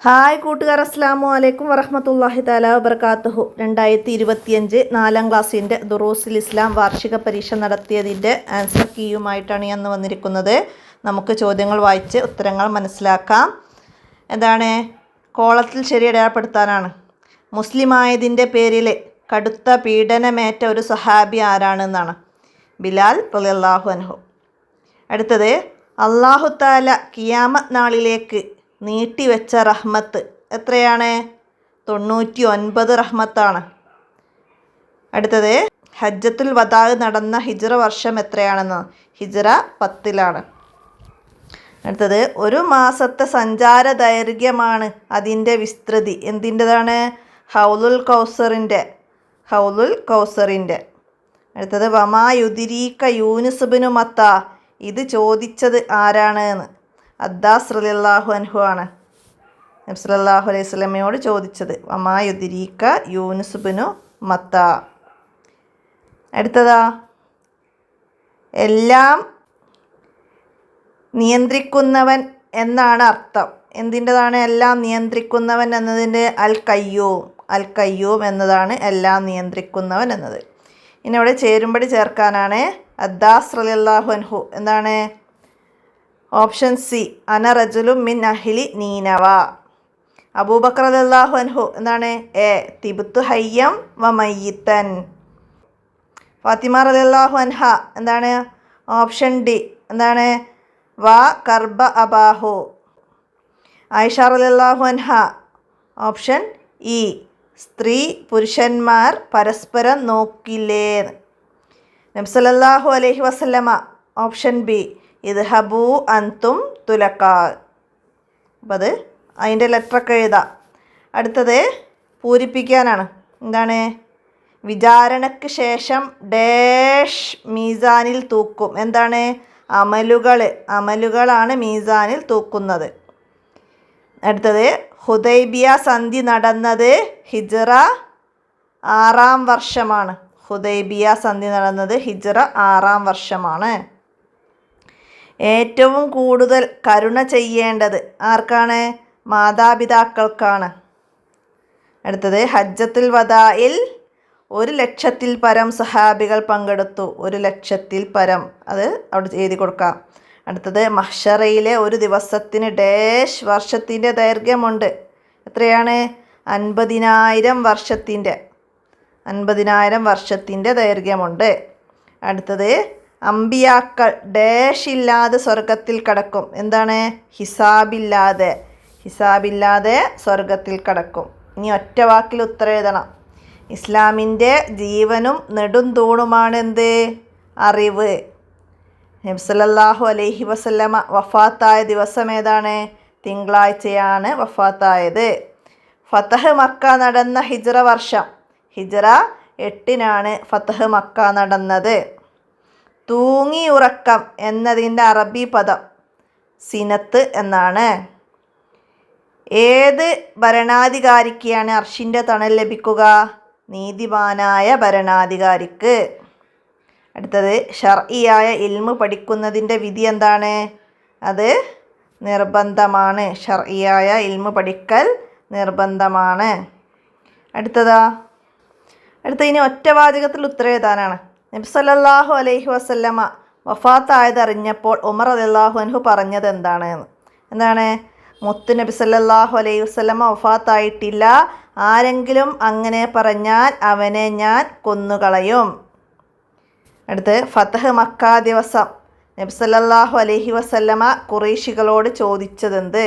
Hi കൂട്ടുകാർ, അസ്സലാമു അലൈക്കും വറഹ്മത്തുള്ളാഹി തആല വബറകാതുഹു. 2025 4ാം ക്ലാസ്സിൻ്റെ ദുറൂസുൽ ഇസ്ലാം വാർഷിക പരീക്ഷ നടത്തിയതിൻ്റെ ആൻസർ കീയുമായിട്ടാണ് ഞാൻ വന്നിരിക്കുന്നത്. നമുക്ക് ചോദ്യങ്ങൾ വായിച്ച് ഉത്തരങ്ങൾ മനസ്സിലാക്കാം. എന്താണ്? കോളത്തിൽ ശരി അടയാളപ്പെടുത്താനാണ്. മുസ്ലിമായതിൻ്റെ പേരിൽ കടുത്ത പീഡനമേറ്റ ഒരു സഹാബി ആരാണെന്നാണ്. ബിലാൽ റളിയല്ലാഹു അൻഹു. അടുത്തത്, അല്ലാഹു തആല ഖിയാമത്ത് നാളിലേക്ക് നീട്ടിവെച്ച റഹ്മത്ത് എത്രയാണ്? 99 റഹ്മത്താണ്. അടുത്തത്, ഹജ്ജത്തുൽ വദാ നടന്ന ഹിജ്റ വർഷം എത്രയാണെന്ന്? ഹിജ്റ 10ലാണ്. അടുത്തത്, ഒരു മാസത്തെ സഞ്ചാര ദൈർഘ്യമാണ് അതിൻ്റെ വിസ്തൃതി എന്തിൻ്റെതാണ്? ഹൗലുൽ കൗസറിൻ്റെ. അടുത്തത്, വമാ യുദിരീക യൂനുസ് ഇബ്നു മത്ത. ഇത് ചോദിച്ചത് ആരാണ് എന്ന്? അബ്ബാസ് റളിയല്ലാഹു അൻഹു ആണ് നബി സല്ലല്ലാഹു അലൈഹി വസല്ലമയോട് ചോദിച്ചത്. വമാ യുദ്രീക യൂനുസ് ഇബ്നു മത്ത. അടുത്തതാ, എല്ലാം നിയന്ത്രിക്കുന്നവൻ എന്നാണ് അർത്ഥം. എന്തിൻ്റെതാണ് എല്ലാം നിയന്ത്രിക്കുന്നവൻ എന്നതിൻ്റെ? അൽ കയ്യൂം എന്നതാണ് എല്ലാം നിയന്ത്രിക്കുന്നവൻ എന്നത്. ഇനി ഇവിടെ ചേരുമ്പടി ചേർക്കാനാണ്. അബ്ബാസ് റളിയല്ലാഹു അൻഹു എന്താണ്? ഓപ്ഷൻ സി, അന റജുലും മിൻ അഹ്ലി നീനവ. അബൂബക്കർ റളിയല്ലാഹു അൻഹു എന്താണ്? എ, തിബ്തു ഹയ്യം വ മയ്യിത്തൻ. ഫാത്തിമ റളിയല്ലാഹു അൻഹ എന്താണ്? ഓപ്ഷൻ ഡി എന്താണ്? വ കർബ അബാഹു. ആയിഷ റളിയല്ലാഹു അൻഹ ഓപ്ഷൻ ഇ, സ്ത്രീ പുരുഷന്മാർ പരസ്പരം നോക്കില്ലേ. നബി സല്ലല്ലാഹു അലൈഹി വസല്ലമ ഓപ്ഷൻ ബി, ഇദ്ഹബൂ അൻതും തുലക്കാ. അപ്പം അത് അതിൻ്റെ ലെറ്ററൊക്കെ എഴുതാം. അടുത്തത് പൂരിപ്പിക്കാനാണ്. എന്താണ്? വിചാരണയ്ക്ക് ശേഷം ഡാഷ് മീസാനിൽ തൂക്കും. എന്താണ്? അമലുകളാണ് മീസാനിൽ തൂക്കുന്നത്. അടുത്തത്, ഹുദൈബിയ സന്ധി നടന്നത് ഹിജ്റ 6ാം വർഷമാണ്. ഹുദൈബിയ സന്ധി നടന്നത് ഹിജ്റ 6ാം വർഷമാണ്. ഏറ്റവും കൂടുതൽ കരുണ ചെയ്യേണ്ടത് ആർക്കാണ്? മാതാപിതാക്കൾക്കാണ്. അടുത്തത്, ഹജ്ജത്തുൽ വദായിൽ 1,00,000-ൽ പരം സഹാബികൾ പങ്കെടുത്തു. 1,00,000-ൽ പരം. അത് അവിടെ എഴുതി കൊടുക്കാം. അടുത്തത്, മഹ്ശറയിലെ ഒരു ദിവസത്തിന് ഡാഷ് വർഷത്തിൻ്റെ ദൈർഘ്യമുണ്ട്. എത്രയാണ്? 50,000 വർഷത്തിൻ്റെ ദൈർഘ്യമുണ്ട്. അടുത്തത്, അമ്പിയാക്കൾ ഡാഷ് ഇല്ലാതെ സ്വർഗത്തിൽ കടക്കും. എന്താണ്? ഹിസാബില്ലാതെ സ്വർഗത്തിൽ കടക്കും. ഇനി ഒറ്റ വാക്കിൽ ഉത്തരം എഴുതണം. ഇസ്ലാമിൻ്റെ ജീവനും നെടും തൂണുമാണ് എന്ത്? അറിവ്. നബി സല്ലല്ലാഹു അലൈഹി വസല്ലമ വഫാത്തായ ദിവസം ഏതാണ്? തിങ്കളാഴ്ചയാണ് വഫാത്തായത്. ഫതഹ് മക്ക നടന്ന ഹിജ്റ വർഷം? ഹിജ്റ 8നാണ് ഫതഹ് മക്ക നടന്നത്. തൂങ്ങിയുറക്കം എന്നതിൻ്റെ അറബി പദം സിനത്ത് എന്നാണ്. ഏത് ഭരണാധികാരിക്കാണ് അർശിൻ്റെ തണൽ ലഭിക്കുക? നീതിമാനായ ഭരണാധികാരിക്ക്. അടുത്തത്, ശർഇയായ ഇൽമ് പഠിക്കുന്നതിൻ്റെ വിധി എന്താണ്? അത് നിർബന്ധമാണ്. ശർഇയായ ഇൽമ് പഠിക്കൽ നിർബന്ധമാണ്. അടുത്തത് ഇനി ഒറ്റവാചകത്തിൽ ഉത്തരം എഴുതാനാണ്. നബി സല്ലല്ലാഹു അലൈഹി വസല്ലമ വഫാത്തായതറിഞ്ഞപ്പോൾ ഉമർ റളിയല്ലാഹു അൻഹു പറഞ്ഞത് എന്താണ്? എന്താണ്? മുത്ത് നബി സല്ലല്ലാഹു അലൈഹി വസല്ലമ വഫാത്തായിട്ടില്ല. ആരെങ്കിലും അങ്ങനെ പറഞ്ഞാൽ അവനെ ഞാൻ കൊന്നുകളയും. അടുത്ത്, ഫതഹ് മക്ക ദിവസം നബി സല്ലല്ലാഹു അലൈഹി വസല്ലമ ഖുറൈശികളോട് ചോദിച്ചതെന്ത്?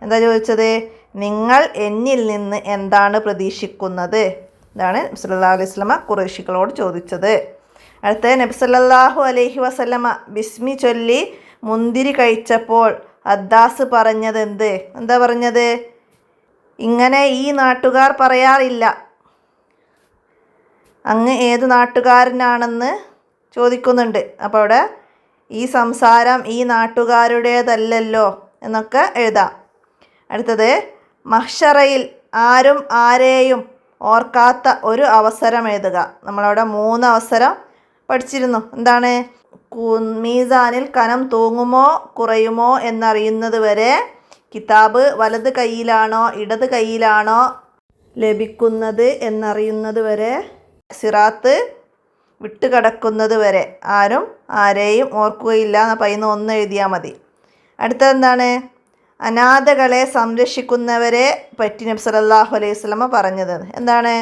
എന്താ ചോദിച്ചത്? നിങ്ങൾ എന്നിൽ നിന്ന് എന്താണ് പ്രതീക്ഷിക്കുന്നത്? ഇതാണ് നബി സല്ലല്ലാഹു അലൈഹി വസല്ലമ ഖുറൈശികളോട് ചോദിച്ചത്. അടുത്ത, നബി സല്ലല്ലാഹു അലൈഹി വസല്ലമ ബിസ്മി ചൊല്ലി മുന്തിരി കഴിച്ചപ്പോൾ അബ്ബാസ് പറഞ്ഞതെന്ത്? എന്താ പറഞ്ഞത്? ഇങ്ങനെ ഈ നാട്ടുകാർ പറയാറില്ല. അങ്ങ് ഏത് നാട്ടുകാരനാണെന്ന് ചോദിക്കുന്നുണ്ട്. അപ്പോൾ അവിടെ ഈ സംസാരം ഈ നാട്ടുകാരുടേതല്ലല്ലോ എന്നൊക്കെ എഴുതാം. അടുത്തത്, മഹ്ശറയിൽ ആരും ആരെയും ഓർക്കാത്ത ഒരു അവസരം എഴുതുക. നമ്മളവിടെ 3 അവസരം പഠിച്ചിരുന്നു. എന്താണ്? മീസാനിൽ കനം തൂങ്ങുമോ കുറയുമോ എന്നറിയുന്നത് വരെ കിതാബ് വലത് കൈയിലാണോ ഇടത് കൈയിലാണോ ലഭിക്കുന്നത് എന്നറിയുന്നത് വരെ, സിറാത്ത് വിട്ടുകടക്കുന്നത് വരെ ആരും ആരെയും ഓർക്കുകയില്ല എന്ന പയ്യുന്ന ഒന്ന് എഴുതിയാൽ മതി. അടുത്തതെന്താണ്? അനാഥകളെ സംരക്ഷിക്കുന്നവരെ പറ്റി നബി സല്ലല്ലാഹു അലൈഹി വസല്ലമ പറഞ്ഞത് എന്താണ്?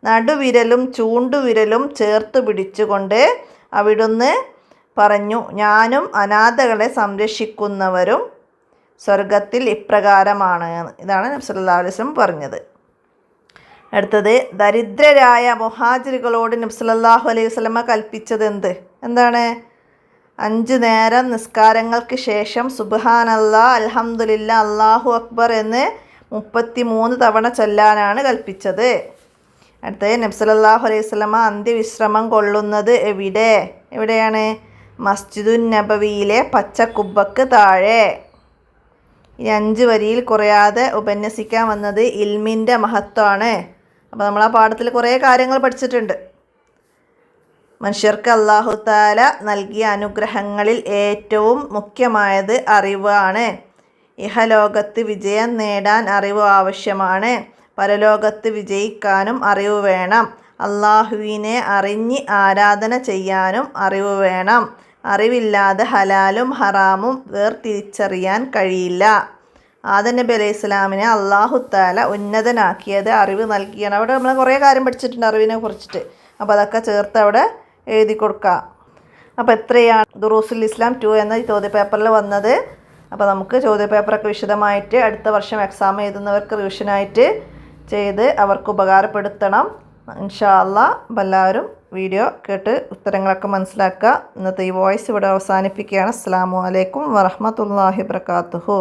നടുവിരലും ചൂണ്ടുവിരലും ചേർത്ത് പിടിച്ചുകൊണ്ട് അവിടുന്ന് പറഞ്ഞു, ഞാനും അനാഥകളെ സംരക്ഷിക്കുന്നവരും സ്വർഗത്തിൽ ഇപ്രകാരമാണ്. ഇതാണ് നബി സല്ലല്ലാഹു അലൈഹി വസല്ലം പറഞ്ഞത്. അടുത്തത്, ദരിദ്രരായ മുഹാജിറുകളോട് നബി സല്ലല്ലാഹു അലൈഹി വസല്ലമ കൽപ്പിച്ചത് എന്താണ്? 5 നേരം നിസ്കാരങ്ങൾക്ക് ശേഷം സുബ്ഹാനല്ലാഹ്, അൽഹംദുലില്ലാഹ്, അല്ലാഹു അക്ബർ എന്ന് 33 തവണ ചൊല്ലാനാണ് കൽപ്പിച്ചത്. അടുത്തത്, നബി സല്ലല്ലാഹു അലൈഹി വസല്ലമ അന്ത്യവിശ്രമം കൊള്ളുന്നത് എവിടെയാണ്? മസ്ജിദുൻ നബവിയിലെ പച്ചക്കുബ്ബക്ക് താഴെ. ഈ 5 വരിയിൽ കുറയാതെ ഉപന്യസിക്കാൻ വന്നത് ഇൽമിൻ്റെ മഹത്വമാണ്. അപ്പോൾ നമ്മൾ ആ പാഠത്തിൽ കുറേ കാര്യങ്ങൾ പഠിച്ചിട്ടുണ്ട്. മനുഷ്യർക്ക് അല്ലാഹു തആല നൽകിയ അനുഗ്രഹങ്ങളിൽ ഏറ്റവും മുഖ്യമായത് അറിവാണ്. ഇഹലോകത്ത് വിജയം നേടാൻ അറിവ് ആവശ്യമാണ്. പരലോകത്ത് വിജയിക്കാനും അറിവ് വേണം. അല്ലാഹുവിനെ അറിഞ്ഞ് ആരാധന ചെയ്യാനും അറിവ് വേണം. അറിവില്ലാതെ ഹലാലും ഹറാമും വേർതിരിച്ചറിയാൻ കഴിയില്ല. ആദം നബി അലൈഹി സ്വലാമിനെ അല്ലാഹു തആല ഉന്നതനാക്കിയത് അറിവ് നൽകിയാണ്. അവിടെ നമ്മൾ കുറേ കാര്യം പഠിച്ചിട്ടുണ്ട് അറിവിനെ കുറിച്ചിട്ട്. അപ്പോൾ അതൊക്കെ ചേർത്ത് അവിടെ എഴുതി കൊടുക്കാം. അപ്പോൾ എത്രയാണ് ദുറൂസുൽ ഇസ്ലാം 2 എന്ന ചോദ്യപേപ്പറിൽ വന്നത്? അപ്പോൾ നമുക്ക് ചോദ്യപേപ്പറൊക്കെ വിശദമായിട്ട് അടുത്ത വർഷം എക്സാം എഴുതുന്നവർക്ക് റിവിഷനായിട്ട് ചെയ്ത് അവർക്ക് ഉപകാരപ്പെടുത്തണം ഇൻഷാ അല്ലാഹ്. അപ്പോൾ എല്ലാവരും വീഡിയോ കേട്ട് ഉത്തരങ്ങളൊക്കെ മനസ്സിലാക്കുക. ഇന്നത്തെ ഈ വോയിസ് ഇവിടെ അവസാനിപ്പിക്കുകയാണ്. അസ്സലാമു അലൈക്കും വറഹ്മത്തുള്ളാഹി വബറകാതുഹു.